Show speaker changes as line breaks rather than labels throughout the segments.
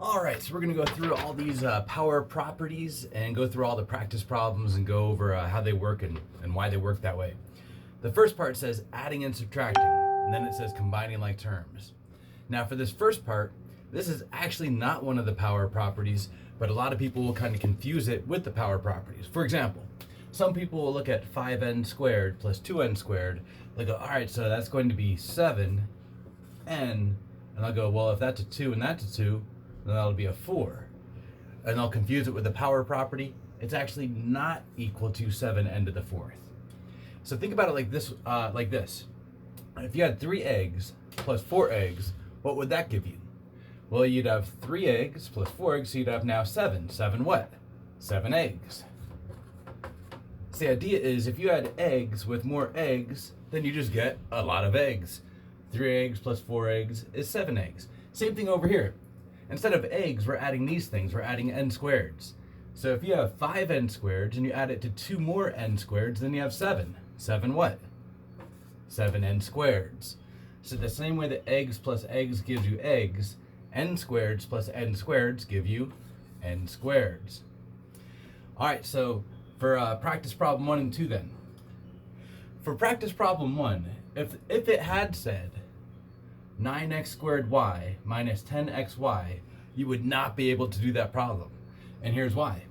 All right, so we're going to go through all these power properties and go through all the practice problems and go over how they work and why they work that way. The first part says adding and subtracting, and then it says combining like terms. Now for this first part, this is actually not one of the power properties, but a lot of people will kind of confuse it with the power properties. For example, some people will look at 5n squared plus 2n squared. They go, all right, so that's going to be 7n, and I'll go, well, if that's a 2 and that's a 2, then that'll be a 4. And I'll confuse it with the power property. It's actually not equal to 7n to the 4th. So think about it like this, If you had 3 eggs plus 4 eggs, what would that give you? Well, you'd have 3 eggs plus 4 eggs, so you'd have now 7. 7 what? 7 eggs. So the idea is if you had eggs with more eggs, then you just get a lot of eggs. 3 eggs plus 4 eggs is 7 eggs. Same thing over here. Instead of eggs, we're adding these things. We're adding n squareds. So if you have 5n squareds and you add it to 2 more n squareds, then you have 7. 7 what? 7n squareds. So the same way that eggs plus eggs gives you eggs, n squareds plus n squareds give you n squareds. All right, so for practice problem 1 and 2 then. For practice problem 1, if it had said 9x squared y minus 10xy, you would not be able to do that problem. And here's why.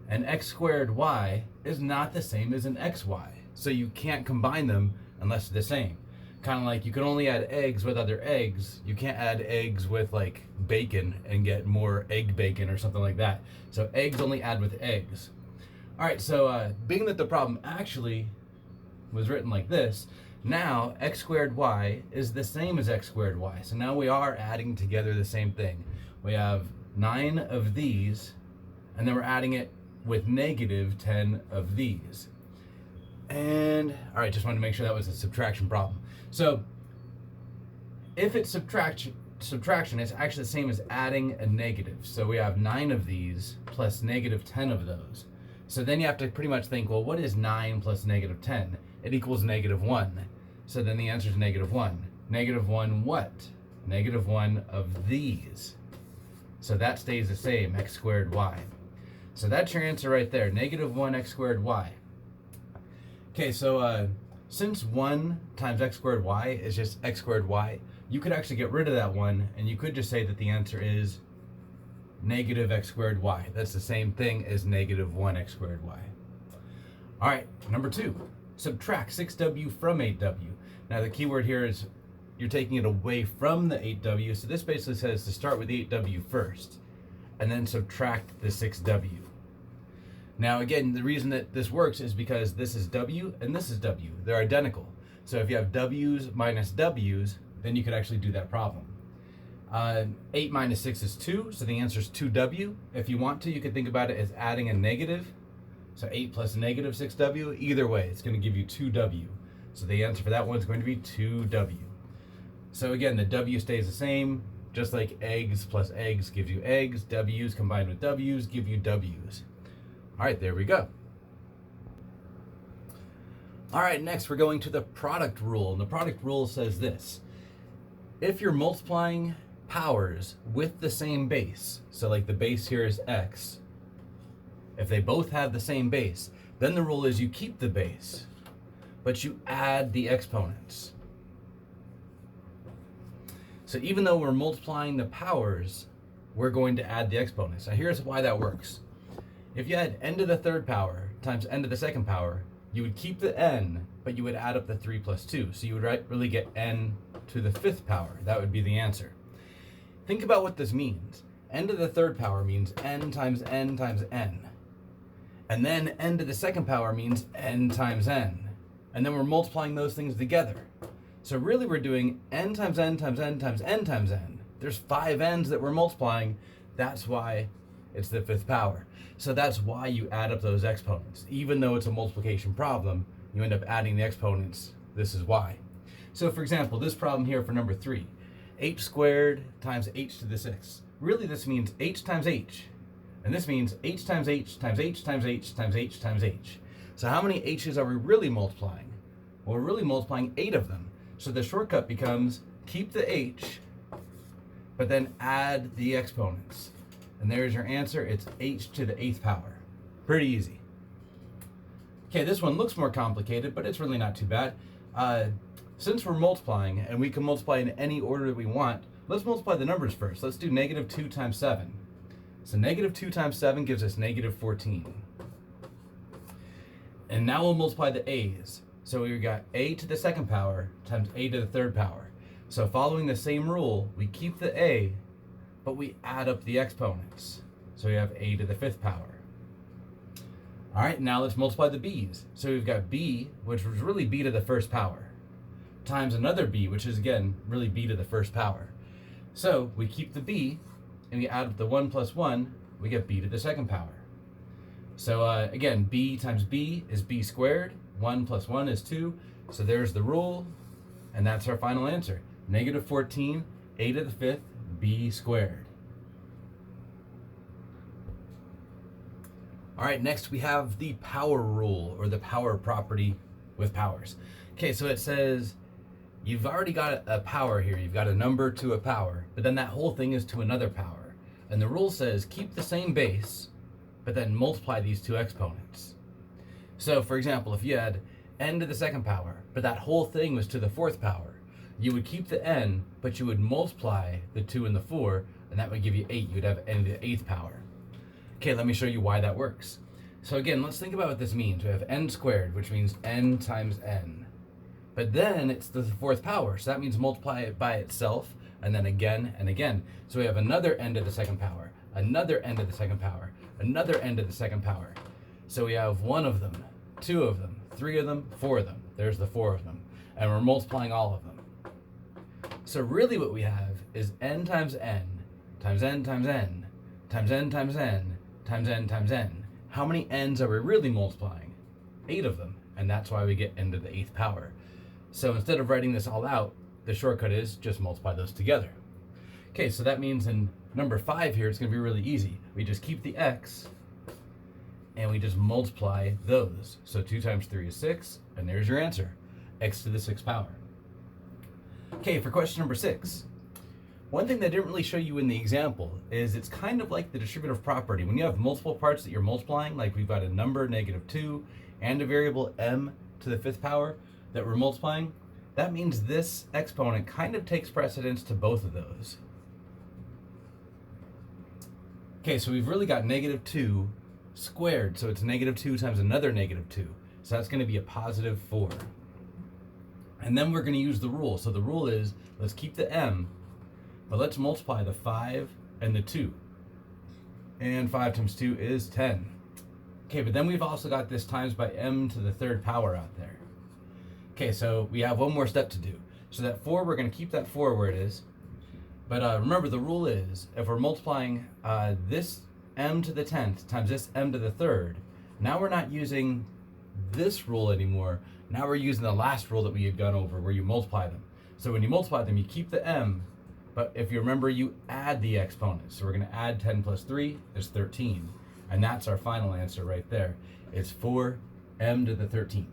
An x squared y is not the same as an xy. So you can't combine them unless they're the same. Kind of like you can only add eggs with other eggs. You can't add eggs with like bacon and get more egg bacon or something like that. So eggs only add with eggs. All right, so being that the problem actually was written like this, now x squared y is the same as x squared y. So now we are adding together the same thing. We have 9 of these, and then we're adding it with negative 10 of these. And, all right, just wanted to make sure that was a subtraction problem. So if it's subtraction, it's actually the same as adding a negative. So we have 9 of these plus negative 10 of those. So then you have to pretty much think, well, what is 9 plus negative 10? It equals negative 1. So then the answer is negative 1. Negative 1 what? Negative 1 of these. So that stays the same, x squared y. So that's your answer right there, negative 1 x squared y. Okay, so since 1 times x squared y is just x squared y, you could actually get rid of that 1, and you could just say that the answer is negative x squared y. That's the same thing as negative 1 x squared y. All right, number 2. Subtract 6w from 8w. Now the key word here is you're taking it away from the 8w, so this basically says to start with 8w first, and then subtract the 6w. Now again, the reason that this works is because this is w and this is w. They're identical. So if you have w's minus w's, then you could actually do that problem. 8 minus 6 is 2, so the answer is 2w. If you want to, you could think about it as adding a negative. So 8 plus negative 6w, either way, it's going to give you 2w. So the answer for that one is going to be 2w. So again, the w stays the same, just like eggs plus eggs gives you eggs, w's combined with w's give you w's. All right, there we go. All right, next we're going to the product rule. And the product rule says this. If you're multiplying powers with the same base, so like the base here is x, if they both have the same base, then the rule is you keep the base, but you add the exponents. So even though we're multiplying the powers, we're going to add the exponents. Now here's why that works. If you had n to the third power times n to the second power, you would keep the n, but you would add up the 3 plus 2. So you would really get n to the fifth power. That would be the answer. Think about what this means. N to the third power means n times n times n. And then n to the second power means n times n. And then we're multiplying those things together. So really we're doing n times n times n times n times n. There's 5 n's that we're multiplying. That's why it's the fifth power. So that's why you add up those exponents. Even though it's a multiplication problem, you end up adding the exponents. This is why. So for example, this problem here for number 3, h squared times h to the 6. Really this means h times h. And this means h times h times h times h times h times h. So how many h's are we really multiplying? Well, we're really multiplying 8 of them. So the shortcut becomes keep the h but then add the exponents. And there's your answer. It's h to the 8th power. Pretty easy. Okay, this one looks more complicated, but it's really not too bad. Since we're multiplying, and we can multiply in any order that we want, let's multiply the numbers first. Let's do negative 2 times 7. So negative 2 times 7 gives us negative 14. And now we'll multiply the a's. So we've got a to the 2nd power times a to the 3rd power. So following the same rule, we keep the a, but we add up the exponents. So we have a to the 5th power. All right, now let's multiply the b's. So we've got b, which was really b to the 1st power, times another b, which is again really b to the 1st power. So we keep the b, and we add up the 1 plus 1, we get b to the 2nd power. So again, b times b is b squared, 1 plus 1 is 2, so there's the rule, and that's our final answer. Negative 14, a to the 5th, b squared. All right, next we have the power rule, or the power property with powers. Okay, so it says you've already got a power here. You've got a number to a power, but then that whole thing is to another power. And the rule says keep the same base, but then multiply these two exponents. So for example, if you had n to the 2nd power, but that whole thing was to the 4th power, you would keep the n, but you would multiply the 2 and the 4, and that would give you 8. You would have n to the 8th power. Okay, let me show you why that works. So again, let's think about what this means. We have n squared, which means n times n. But then it's the 4th power, so that means multiply it by itself, and then again and again. So we have another n to the 2nd power, another n to the 2nd power, another n to the 2nd power. So we have 1 of them, 2 of them, 3 of them, 4 of them. There's the 4 of them. And we're multiplying all of them. So really what we have is n times n, times n times n, times n times n, times n times n. How many n's are we really multiplying? 8 of them. And that's why we get n to the 8th power. So instead of writing this all out, the shortcut is just multiply those together. Okay, so that means in number 5 here, it's going to be really easy. We just keep the x, and we just multiply those. So 2 times 3 is 6, and there's your answer, x to the 6th power. Okay, for question number 6. One thing that I didn't really show you in the example is it's kind of like the distributive property. When you have multiple parts that you're multiplying, like we've got a number, negative 2, and a variable m to the 5th power that we're multiplying, that means this exponent kind of takes precedence to both of those. Okay, so we've really got negative 2 squared, so it's negative 2 times another negative 2. So that's going to be a positive 4. And then we're going to use the rule. So the rule is, let's keep the m, but let's multiply the 5 and the 2. And 5 times 2 is 10. Okay, but then we've also got this times by m to the 3rd power out there. Okay, so we have one more step to do. So that 4, we're going to keep that 4 where it is. But remember, the rule is, if we're multiplying this m to the 10th times this m to the 3rd, now we're not using this rule anymore. Now we're using the last rule that we had gone over, where you multiply them. So when you multiply them, you keep the m, but if you remember, you add the exponents. So we're going to add 10 plus 3 is 13. And that's our final answer right there. It's 4m to the 13th.